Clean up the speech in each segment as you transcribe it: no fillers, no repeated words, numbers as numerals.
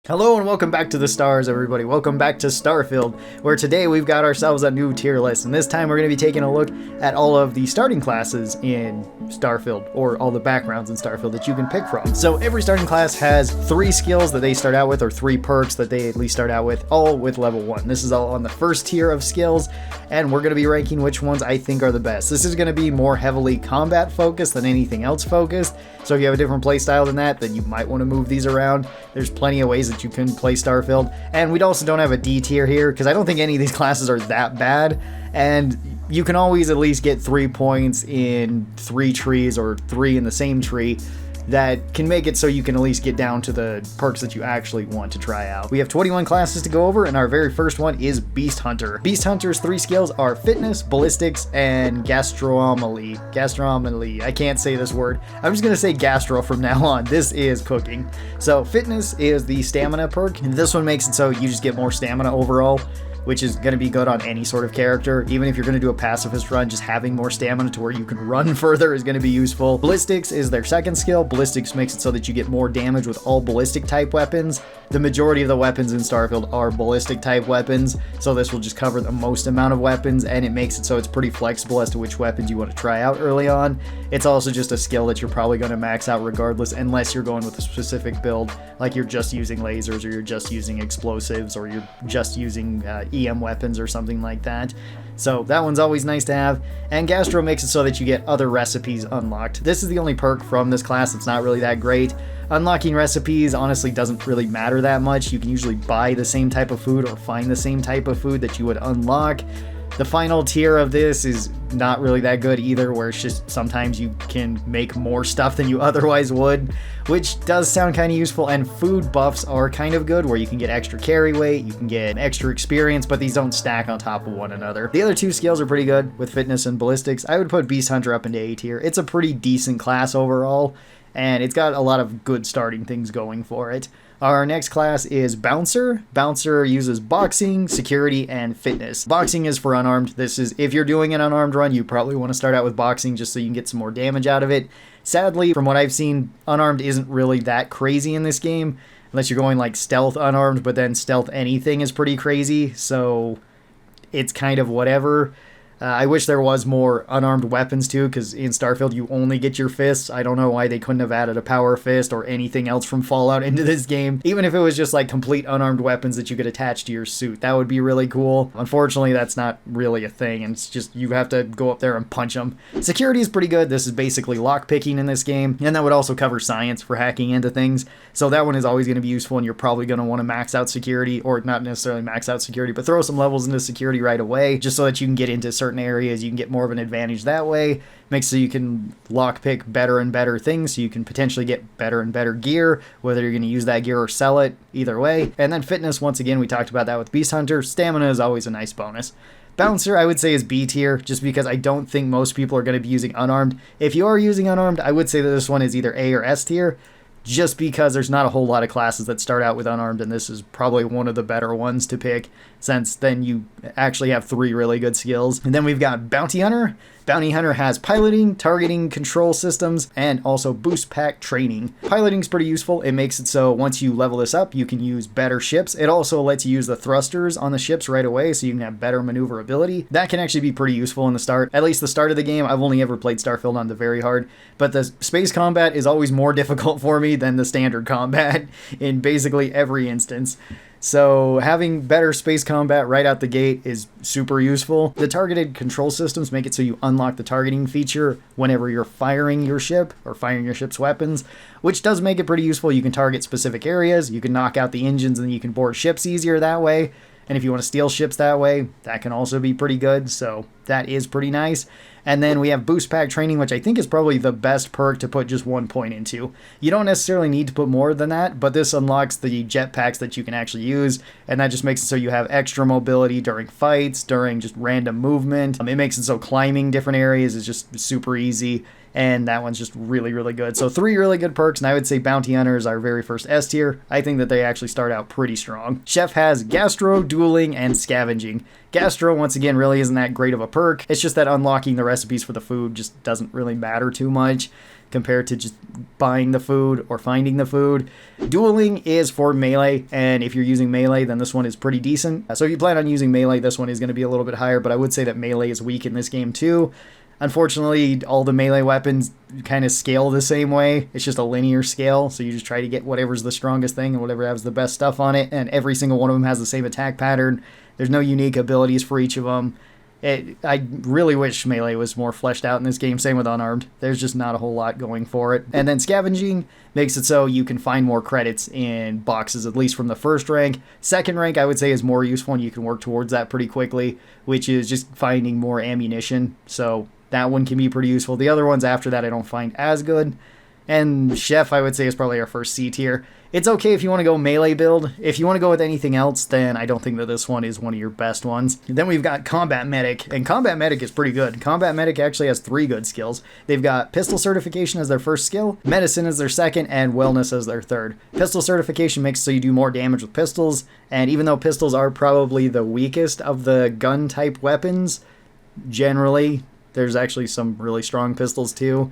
Hello and welcome back to the stars, everybody. Welcome back to Starfield, where today we've got ourselves a new tier list, and this time we're going to be taking a look at all of the starting classes in Starfield, or all the backgrounds in Starfield that you can pick from. So every starting class has 3 skills that they start out with, or 3 perks that they at least start out with, all with level 1. This is all on the first tier of skills, and we're going to be ranking which ones I think are the best. This is going to be more heavily combat focused than anything else focused, so if you have a different playstyle than that, then you might want to move these around. There's plenty of ways that you can play Starfield, and we also don't have a D tier here because I don't think any of these classes are that bad, and you can always at least get 3 points in 3 trees or 3 in the same tree that can make it so you can at least get down to the perks that you actually want to try out. We have 21 classes to go over, and our very first one is Beast Hunter. Beast Hunter's 3 skills are Fitness, Ballistics, and Gastronomy. Gastronomy. I can't say this word. I'm just going to say Gastro from now on. This is cooking. So Fitness is the Stamina perk, and this one makes it so you just get more stamina overall, which is going to be good on any sort of character. Even if you're going to do a pacifist run, just having more stamina to where you can run further is going to be useful. Ballistics is their second skill. Ballistics makes it so that you get more damage with all ballistic type weapons. The majority of the weapons in Starfield are ballistic type weapons, so this will just cover the most amount of weapons, and it makes it so it's pretty flexible as to which weapons you want to try out early on. It's also just a skill that you're probably going to max out regardless, unless you're going with a specific build, like you're just using lasers, or you're just using explosives, or you're just using EM weapons or something like that. So that one's always nice to have. And Gastro makes it so that you get other recipes unlocked. This is the only perk from this class that's not really that great. Unlocking recipes honestly doesn't really matter that much. You can usually buy the same type of food or find the same type of food that you would unlock. The final tier of this is not really that good either, where it's just sometimes you can make more stuff than you otherwise would, which does sound kind of useful, and food buffs are kind of good, where you can get extra carry weight, you can get extra experience, but these don't stack on top of one another. The other 2 skills are pretty good with Fitness and Ballistics. I would put Beast Hunter up into A tier. It's a pretty decent class overall, and it's got a lot of good starting things going for it. Our next class is Bouncer. Bouncer uses Boxing, Security, and Fitness. Boxing is for unarmed. This is, if you're doing an unarmed run, you probably want to start out with Boxing just so you can get some more damage out of it. Sadly, from what I've seen, unarmed isn't really that crazy in this game, unless you're going like stealth unarmed, but then stealth anything is pretty crazy, so it's kind of whatever. I wish there was more unarmed weapons too, because in Starfield you only get your fists. I don't know why they couldn't have added a power fist or anything else from Fallout into this game. Even if it was just like complete unarmed weapons that you could attach to your suit, that would be really cool. Unfortunately, that's not really a thing, and it's just you have to go up there and punch them. Security is pretty good. This is basically lockpicking in this game, and that would also cover science for hacking into things. So that one is always going to be useful, and you're probably going to want to max out security, or not necessarily max out security, but throw some levels into security right away, just so that you can get into certain areas. You can get more of an advantage that way. Makes so you can lockpick better and better things, so you can potentially get better and better gear, whether you're going to use that gear or sell it, either way. And then Fitness, once again, we talked about that with Beast Hunter. Stamina is always a nice bonus. Bouncer, I would say, is B tier, just because I don't think most people are going to be using unarmed. If you are using unarmed, I would say that this one is either A or S tier, just because there's not a whole lot of classes that start out with unarmed, and this is probably one of the better ones to pick, since then you actually have 3 really good skills. And then we've got Bounty Hunter. Bounty Hunter has piloting, targeting, control systems, and also boost pack training. Piloting's pretty useful. It makes it so once you level this up, you can use better ships. It also lets you use the thrusters on the ships right away, so you can have better maneuverability. That can actually be pretty useful in the start. At least the start of the game. I've only ever played Starfield on the very hard, but the space combat is always more difficult for me than the standard combat in basically every instance. So having better space combat right out the gate is super useful. The targeted control systems make it so you unlock the targeting feature whenever you're firing your ship or firing your ship's weapons, which does make it pretty useful. You can target specific areas, you can knock out the engines, and then you can board ships easier that way. And if you want to steal ships that way, that can also be pretty good, so that is pretty nice. And then we have Boost Pack Training, which I think is probably the best perk to put just 1 point into. You don't necessarily need to put more than that, but this unlocks the jetpacks that you can actually use, and that just makes it so you have extra mobility during fights, during just random movement. It makes it so climbing different areas is just super easy. and that one's just really, really good. So 3 really good perks, and I would say Bounty Hunter is our very first S tier. I think that they actually start out pretty strong. Chef has Gastro, Dueling, and Scavenging. Gastro, once again, really isn't that great of a perk. It's just that unlocking the recipes for the food just doesn't really matter too much compared to just buying the food or finding the food. Dueling is for melee, and if you're using melee, then this one is pretty decent. So if you plan on using melee, this one is going to be a little bit higher, but I would say that melee is weak in this game too. Unfortunately, all the melee weapons kind of scale the same way. It's just a linear scale, so you just try to get whatever's the strongest thing and whatever has the best stuff on it, and every single one of them has the same attack pattern. There's no unique abilities for each of them. I really wish melee was more fleshed out in this game. Same with unarmed. There's just not a whole lot going for it. And then scavenging makes it so you can find more credits in boxes, at least from the first rank. Second rank, I would say, is more useful, and you can work towards that pretty quickly, which is just finding more ammunition. So that one can be pretty useful. The other ones after that I don't find as good. And Chef, I would say, is probably our first C tier. It's okay if you want to go melee build. If you want to go with anything else, then I don't think that this one is one of your best ones. Then we've got Combat Medic, and Combat Medic is pretty good. Combat Medic actually has 3 good skills. They've got Pistol Certification as their first skill, Medicine as their second, and Wellness as their third. Pistol Certification makes so you do more damage with pistols, and even though pistols are probably the weakest of the gun-type weapons, generally, there's actually some really strong pistols too.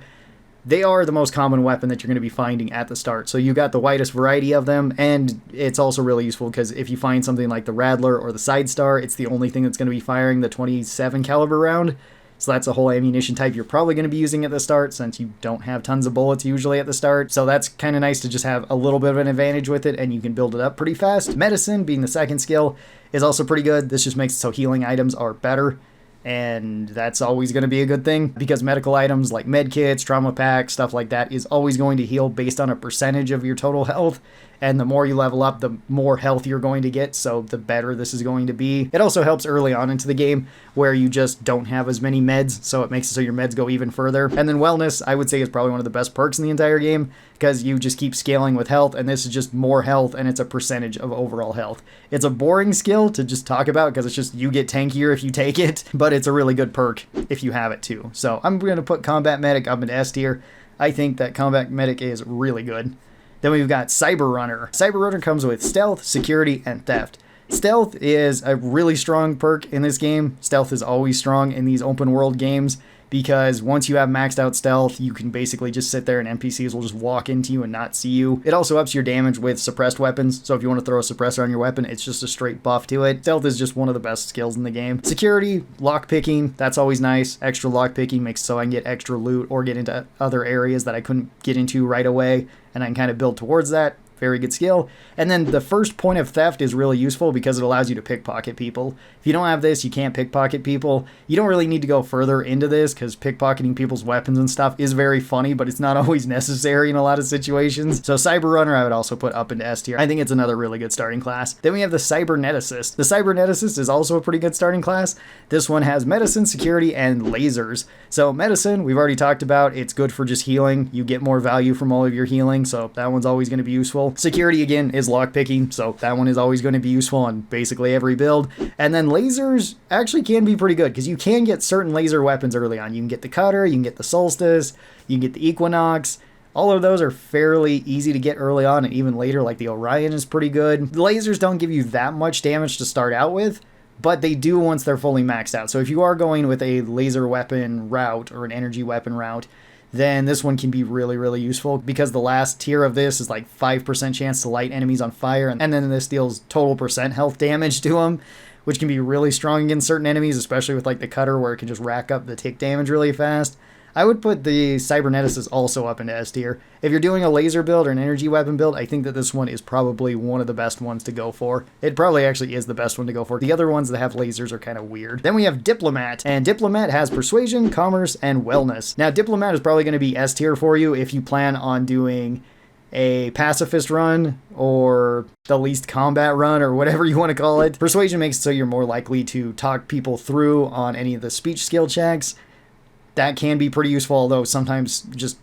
They are the most common weapon that you're going to be finding at the start. So you got the widest variety of them, and it's also really useful because if you find something like the Rattler or the Side Star, it's the only thing that's going to be firing the 27 caliber round. So that's a whole ammunition type you're probably going to be using at the start, since you don't have tons of bullets usually at the start. So that's kind of nice to just have a little bit of an advantage with it, and you can build it up pretty fast. Medicine, being the second skill, is also pretty good. This just makes it so healing items are better. And that's always going to be a good thing, because medical items like med kits, trauma packs, stuff like that is always going to heal based on a percentage of your total health. And the more you level up, the more health you're going to get, so the better this is going to be. It also helps early on into the game where you just don't have as many meds, so it makes it so your meds go even further. And then Wellness, I would say, is probably one of the best perks in the entire game, because you just keep scaling with health, and this is just more health, and it's a percentage of overall health. It's a boring skill to just talk about, because it's just you get tankier if you take it, but it's a really good perk if you have it too. So I'm going to put Combat Medic up in S tier. I think that Combat Medic is really good. Then we've got Cyber Runner. Cyber Runner comes with Stealth, Security, and Theft. Stealth is a really strong perk in this game. Stealth is always strong in these open world games, because once you have maxed out stealth, you can basically just sit there and NPCs will just walk into you and not see you. It also ups your damage with suppressed weapons, so if you want to throw a suppressor on your weapon, it's just a straight buff to it. Stealth is just one of the best skills in the game. Security, lockpicking, that's always nice. Extra lockpicking makes so I can get extra loot or get into other areas that I couldn't get into right away, and I can kind of build towards that. Very good skill. And then the first point of theft is really useful because it allows you to pickpocket people. If you don't have this, you can't pickpocket people. You don't really need to go further into this because pickpocketing people's weapons and stuff is very funny, but it's not always necessary in a lot of situations. So Cyber Runner I would also put up into S tier. I think it's another really good starting class. Then we have the Cybernet Assist. The Cybernet Assist is also a pretty good starting class. This one has medicine, security, and lasers. So medicine, we've already talked about. It's good for just healing. You get more value from all of your healing, so that one's always going to be useful. Security, again, is lockpicking, so that one is always going to be useful on basically every build. And then lasers actually can be pretty good because you can get certain laser weapons early on. You can get the Cutter, you can get the Solstice, you can get the Equinox. All of those are fairly easy to get early on, and even later, like the Orion is pretty good. The lasers don't give you that much damage to start out with, but they do once they're fully maxed out. So if you are going with a laser weapon route or an energy weapon route, then this one can be really, really useful because the last tier of this is like 5% chance to light enemies on fire, and then this deals total percent health damage to them, which can be really strong against certain enemies, especially with like the Cutter where it can just rack up the tick damage really fast. I would put the Cybernet Assist also up into S tier. If you're doing a laser build or an energy weapon build, I think that this one is probably one of the best ones to go for. It probably actually is the best one to go for. The other ones that have lasers are kind of weird. Then we have Diplomat, and Diplomat has Persuasion, Commerce, and Wellness. Now, Diplomat is probably going to be S tier for you if you plan on doing a pacifist run or the least combat run or whatever you want to call it. Persuasion makes it so you're more likely to talk people through on any of the speech skill checks. That can be pretty useful, although sometimes just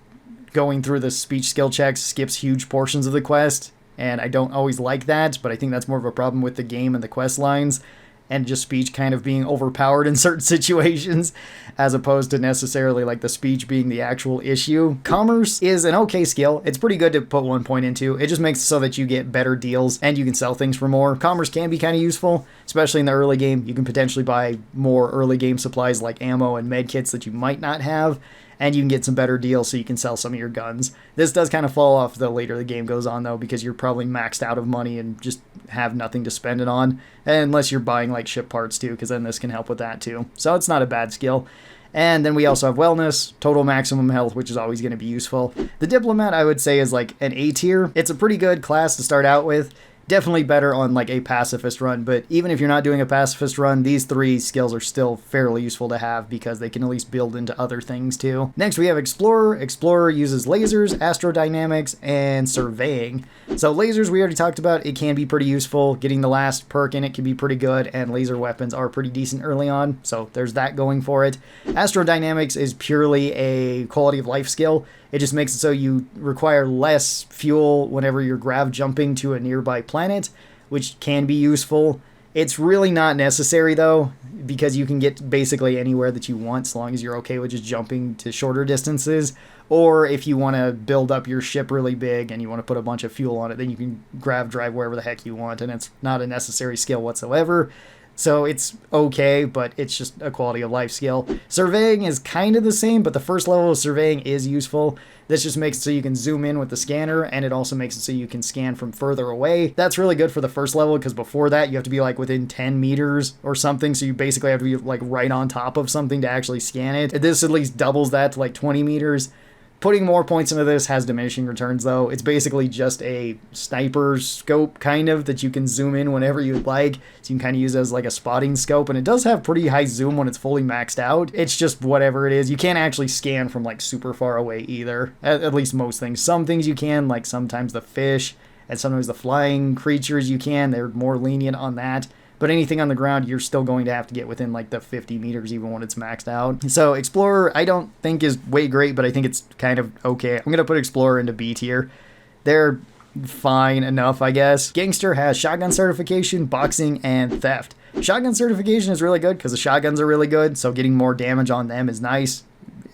going through the speech skill checks skips huge portions of the quest, and I don't always like that, but I think that's more of a problem with the game and the quest lines. and just speech kind of being overpowered in certain situations, as opposed to necessarily like the speech being the actual issue. Commerce is an okay skill. It's pretty good to put 1 point into. It just makes it so that you get better deals and you can sell things for more. Commerce can be kind of useful, especially in the early game. You can potentially buy more early game supplies like ammo and med kits that you might not have, and you can get some better deals so you can sell some of your guns. This does kind of fall off the later the game goes on, though, because you're probably maxed out of money and just have nothing to spend it on, unless you're buying like ship parts too, because then this can help with that too. So it's not a bad skill. And then we also have wellness, total maximum health, which is always going to be useful. The Diplomat, I would say, is like an A tier. It's a pretty good class to start out with. Definitely better on like a pacifist run, but even if you're not doing a pacifist run, these 3 skills are still fairly useful to have because they can at least build into other things too. Next we have Explorer. Explorer uses lasers, astrodynamics, and surveying. So lasers we already talked about, it can be pretty useful. Getting the last perk in it can be pretty good, and laser weapons are pretty decent early on, so there's that going for it. Astrodynamics is purely a quality of life skill. It just makes it so you require less fuel whenever you're grav jumping to a nearby planet, which can be useful. It's really not necessary though, because you can get basically anywhere that you want as long as you're okay with just jumping to shorter distances. Or if you want to build up your ship really big and you want to put a bunch of fuel on it, then you can grav drive wherever the heck you want, and it's not a necessary skill whatsoever. So it's okay, but it's just a quality of life skill. Surveying is kind of the same, but the first level of surveying is useful. This just makes it so you can zoom in with the scanner, and it also makes it so you can scan from further away. That's really good for the first level, because before that you have to be like within 10 meters or something, so you basically have to be like right on top of something to actually scan it. This at least doubles that to like 20 meters. Putting more points into this has diminishing returns though. It's basically just a sniper scope kind of that you can zoom in whenever you'd like. So you can kind of use it as like a spotting scope, and it does have pretty high zoom when it's fully maxed out. It's just whatever it is. You can't actually scan from like super far away either. At least most things. Some things you can, like sometimes the fish and sometimes the flying creatures you can. They're more lenient on that. But anything on the ground, you're still going to have to get within like the 50 meters even when it's maxed out. So Explorer, I don't think is way great, but I think it's kind of okay. I'm going to put Explorer into B tier. They're fine enough, I guess. Gangster has shotgun certification, boxing, and theft. Shotgun certification is really good because the shotguns are really good, so getting more damage on them is nice.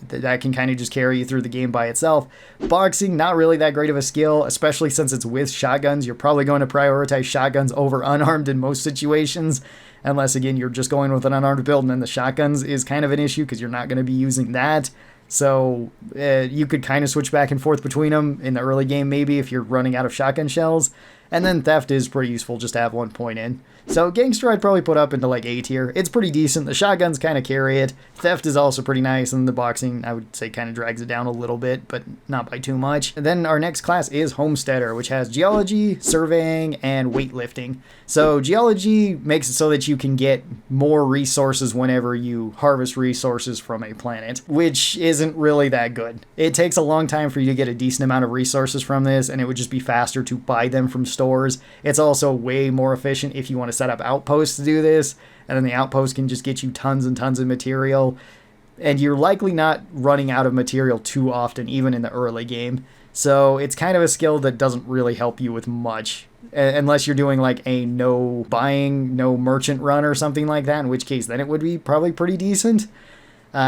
That can kind of just carry you through the game by itself. Boxing, not really that great of a skill, especially since it's with shotguns. You're probably going to prioritize shotguns over unarmed in most situations, unless, again, you're just going with an unarmed build, and then the shotguns is kind of an issue because you're not going to be using that. So you could kind of switch back and forth between them in the early game, maybe, if you're running out of shotgun shells. And then theft is pretty useful just to have 1 point in. So Gangster I'd probably put up into like A tier. It's pretty decent. The shotguns kind of carry it. Theft is also pretty nice, and the boxing I would say kind of drags it down a little bit, but not by too much. And then our next class is Homesteader, which has geology, surveying, and weightlifting. So geology makes it so that you can get more resources whenever you harvest resources from a planet, which isn't really that good. It takes a long time for you to get a decent amount of resources from this, and it would just be faster to buy them from stores. It's also way more efficient if you want to set up outposts to do this, and then the outpost can just get you tons and tons of material, and you're likely not running out of material too often, even in the early game. So it's kind of a skill that doesn't really help you with much, unless you're doing like a no buying, no merchant run or something like that, in which case then it would be probably pretty decent.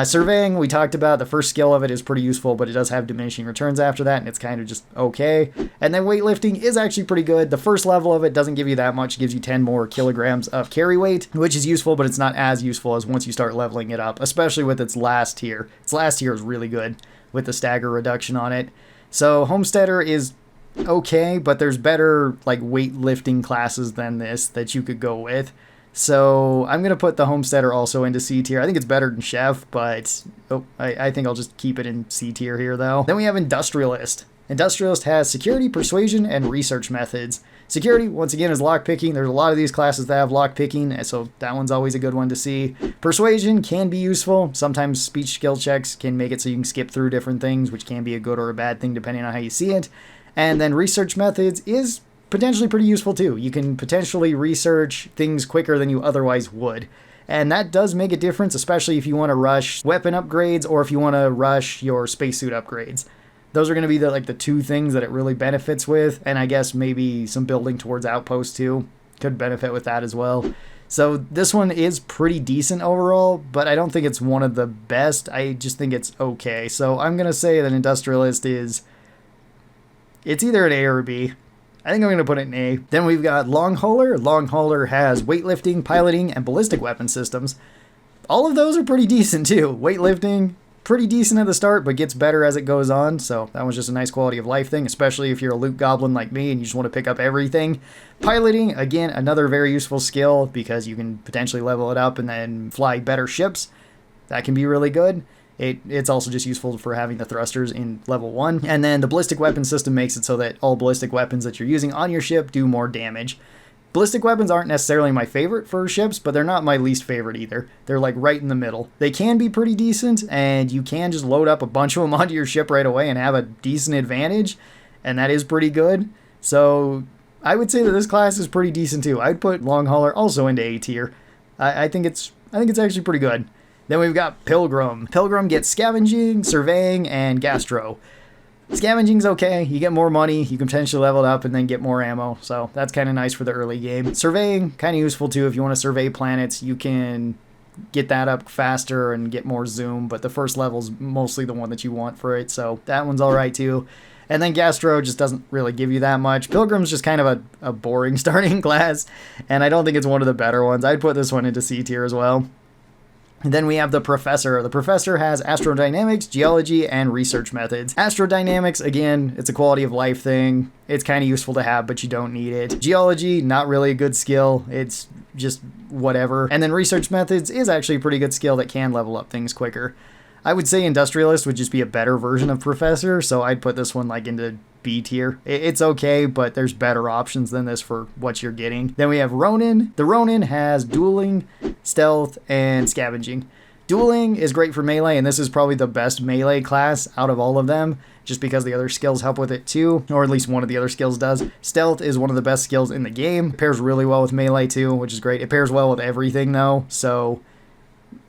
Surveying, we talked about, the first skill of it is pretty useful, but it does have diminishing returns after that, and it's kind of just okay. And then weightlifting is actually pretty good. The first level of it doesn't give you that much. It gives you 10 more kilograms of carry weight, which is useful, but it's not as useful as once you start leveling it up, especially with its last tier. Its last tier is really good with the stagger reduction on it. So Homesteader is okay, but there's better like weightlifting classes than this that you could go with. So I'm going to put the Homesteader also into C tier. I think it's better than Chef, but I think I'll just keep it in C tier here, though. Then we have Industrialist. Industrialist has security, persuasion, and research methods. Security, once again, is lockpicking. There's a lot of these classes that have lockpicking, so that one's always a good one to see. Persuasion can be useful. Sometimes speech skill checks can make it so you can skip through different things, which can be a good or a bad thing depending on how you see it. And then research methods is potentially pretty useful too. You can potentially research things quicker than you otherwise would. And that does make a difference, especially if you want to rush weapon upgrades or if you want to rush your spacesuit upgrades. Those are going to be the two things that it really benefits with, and I guess maybe some building towards outposts too. could benefit with that as well. So this one is pretty decent overall, but I don't think it's one of the best. I just think it's okay. So I'm going to say that Industrialist it's either an A or a B. I think I'm going to put it in A. Then we've got Long Hauler. Long Hauler has weightlifting, piloting, and ballistic weapon systems. All of those are pretty decent too. Weightlifting, pretty decent at the start, but gets better as it goes on. So that was just a nice quality of life thing, especially if you're a loot goblin like me and you just want to pick up everything. Piloting, again, another very useful skill because you can potentially level it up and then fly better ships. That can be really good. It's also just useful for having the thrusters in level 1. And then the ballistic weapon system makes it so that all ballistic weapons that you're using on your ship do more damage. Ballistic weapons aren't necessarily my favorite for ships, but they're not my least favorite either. They're like right in the middle. They can be pretty decent, and you can just load up a bunch of them onto your ship right away and have a decent advantage, and that is pretty good. So I would say that this class is pretty decent too. I'd put Long Hauler also into A tier. I think it's actually pretty good. Then we've got Pilgrim. Pilgrim gets Scavenging, Surveying, and Gastro. Scavenging's okay. You get more money, you can potentially level it up and then get more ammo, so that's kind of nice for the early game. Surveying, kind of useful too. If you want to survey planets, you can get that up faster and get more zoom, but the first level's mostly the one that you want for it, so that one's alright too. And then Gastro just doesn't really give you that much. Pilgrim's just kind of a boring starting class, and I don't think it's one of the better ones. I'd put this one into C tier as well. And then we have the Professor. The Professor has Astrodynamics, Geology, and Research Methods. Astrodynamics, again, it's a quality of life thing. It's kind of useful to have, but you don't need it. Geology, not really a good skill. It's just whatever. And then Research Methods is actually a pretty good skill that can level up things quicker. I would say Industrialist would just be a better version of Professor, so I'd put this one like into B tier. It's okay, but there's better options than this for what you're getting. Then we have Ronin. The Ronin has Dueling, Stealth, and Scavenging. Dueling is great for melee, and this is probably the best melee class out of all of them, just because the other skills help with it too, or at least one of the other skills does. Stealth is one of the best skills in the game. It pairs really well with melee too, which is great. It pairs well with everything though, so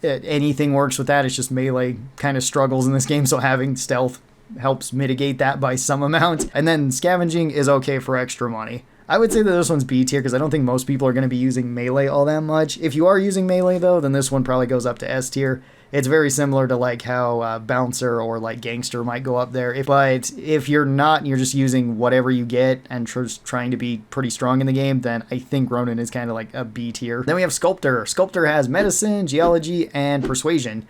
anything works with that. It's just melee kind of struggles in this game, so having Stealth helps mitigate that by some amount. And then Scavenging is okay for extra money. I would say that this one's B tier because I don't think most people are going to be using melee all that much. If you are using melee though, then this one probably goes up to S tier. It's very similar to like how Bouncer or like Gangster might go up there. But if you're not and you're just using whatever you get and just trying to be pretty strong in the game, then I think Ronin is kind of like a B tier. Then we have Sculptor. Sculptor has Medicine, Geology, and Persuasion.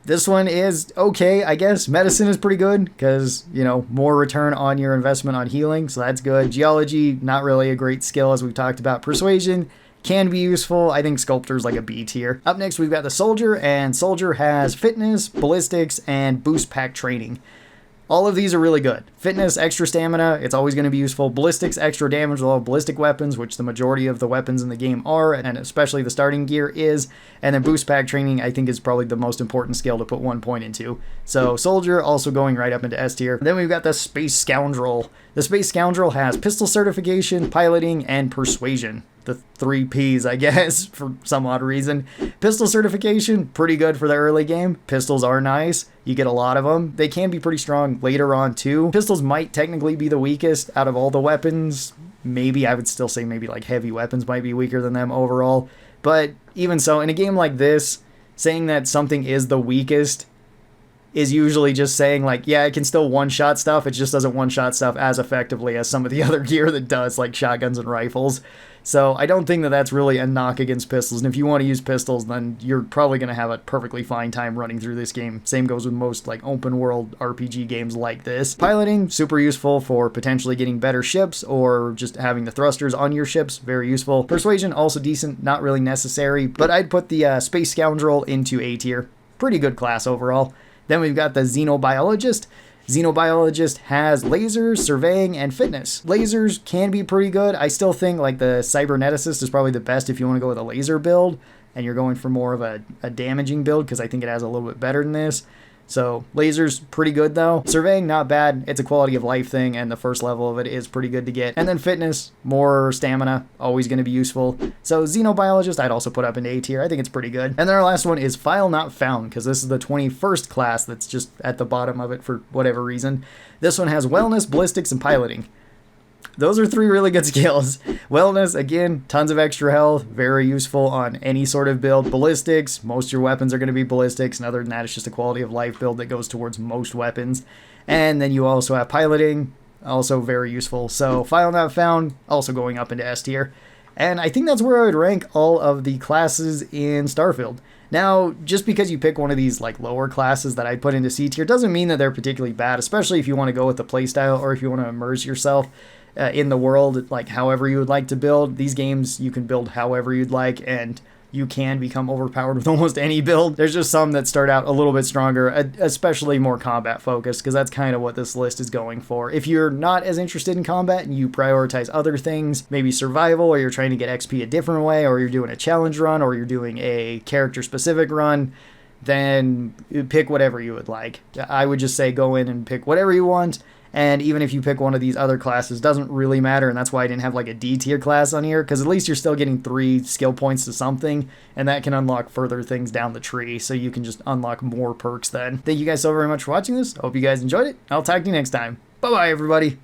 This one is okay, I guess. Medicine is pretty good because, you know, more return on your investment on healing, so that's good. Geology, not really a great skill as we've talked about. Persuasion can be useful. I think Sculptor's like a B tier. Up next, we've got the Soldier, and Soldier has Fitness, Ballistics, and Boost Pack Training. All of these are really good. Fitness, extra stamina, it's always going to be useful. Ballistics, extra damage with all ballistic weapons, which the majority of the weapons in the game are, and especially the starting gear is. And then boost pack training, I think, is probably the most important skill to put 1 point into. So Soldier also going right up into S tier. Then we've got the Space Scoundrel. The Space Scoundrel has Pistol Certification, Piloting, and Persuasion. The 3 Ps, I guess, for some odd reason. Pistol certification, pretty good for the early game. Pistols are nice. You get a lot of them. They can be pretty strong later on, too. Pistols might technically be the weakest out of all the weapons. Maybe, I would still say maybe like heavy weapons might be weaker than them overall. But even so, in a game like this, saying that something is the weakest is usually just saying like, yeah, it can still one-shot stuff. It just doesn't one-shot stuff as effectively as some of the other gear that does, like shotguns and rifles. So I don't think that that's really a knock against pistols. And if you want to use pistols, then you're probably going to have a perfectly fine time running through this game. Same goes with most like open world RPG games like this. Piloting, super useful for potentially getting better ships or just having the thrusters on your ships. Very useful. Persuasion, also decent, not really necessary. But I'd put the Space Scoundrel into A tier. Pretty good class overall. Then we've got the Xenobiologist. Xenobiologist has lasers, surveying, and fitness. Lasers can be pretty good. I still think like the Cybernet Assist is probably the best if you want to go with a laser build and you're going for more of a damaging build because I think it has a little bit better than this. So lasers, pretty good though. Surveying, not bad. It's a quality of life thing and the first level of it is pretty good to get. And then fitness, more stamina, always going to be useful. So Xenobiologist, I'd also put up into A tier. I think it's pretty good. And then our last one is File Not Found because this is the 21st class that's just at the bottom of it for whatever reason. This one has Wellness, Ballistics, and Piloting. Those are 3 really good skills. Wellness, again, tons of extra health, very useful on any sort of build. Ballistics, most of your weapons are going to be ballistics, and other than that, it's just a quality of life build that goes towards most weapons. And then you also have piloting, also very useful. So file not found, also going up into S tier. And I think that's where I would rank all of the classes in Starfield. Now, just because you pick one of these like lower classes that I put into C tier doesn't mean that they're particularly bad, especially if you want to go with the playstyle or if you want to immerse yourself in the world, like however you would like to build. These games, you can build however you'd like, and you can become overpowered with almost any build. There's just some that start out a little bit stronger, especially more combat focused, because that's kind of what this list is going for. If you're not as interested in combat and you prioritize other things, maybe survival, or you're trying to get XP a different way, or you're doing a challenge run, or you're doing a character specific run, then pick whatever you would like. I would just say go in and pick whatever you want. And even if you pick one of these other classes, doesn't really matter, and that's why I didn't have like a D tier class on here, because at least you're still getting 3 skill points to something, and that can unlock further things down the tree, so you can just unlock more perks then. Thank you guys so very much for watching this. I hope you guys enjoyed it. I'll talk to you next time. Bye-bye, everybody.